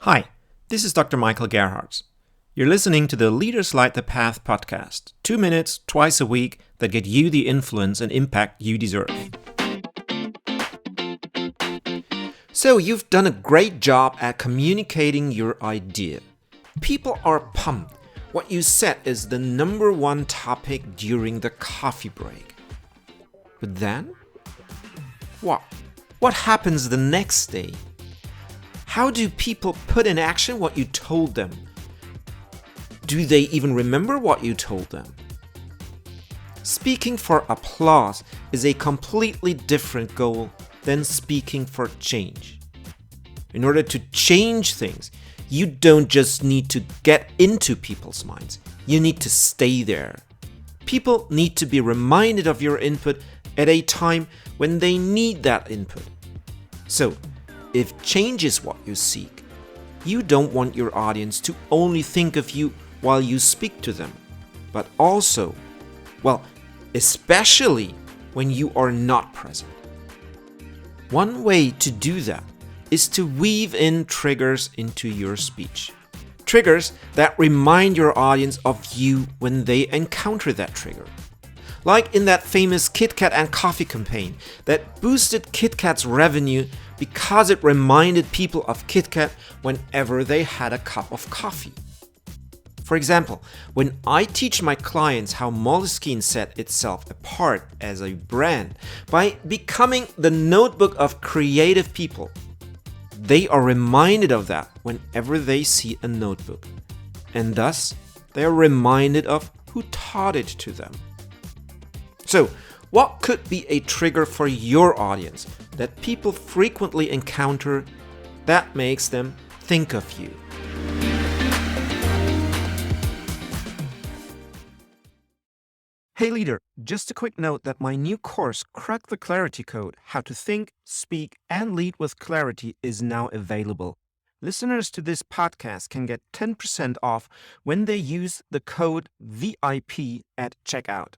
Hi, this is Dr. Michael Gerhardt. You're listening to the Leaders Light the Path podcast, 2 minutes, twice a week, that get you the influence and impact you deserve. So you've done a great job at communicating your idea. People are pumped. What you said is the number one topic during the coffee break. But then? What? What happens the next day? How do people put in action what you told them? Do they even remember what you told them? Speaking for applause is a completely different goal than speaking for change. In order to change things, you don't just need to get into people's minds. You need to stay there. People need to be reminded of your input at a time when they need that input. So, if change is what you seek, you don't want your audience to only think of you while you speak to them, but also, especially when you are not present. One way to do that is to weave in triggers into your speech. Triggers that remind your audience of you when they encounter that trigger. Like in that famous Kit Kat and coffee campaign that boosted Kit Kat's revenue because it reminded people of Kit Kat whenever they had a cup of coffee. For example, when I teach my clients how Moleskine set itself apart as a brand by becoming the notebook of creative people, they are reminded of that whenever they see a notebook. And thus, they are reminded of who taught it to them. So, what could be a trigger for your audience that people frequently encounter that makes them think of you? Hey leader, just a quick note that my new course, Crack the Clarity Code, How to Think, Speak, and Lead with Clarity, is now available. Listeners to this podcast can get 10% off when they use the code VIP at checkout.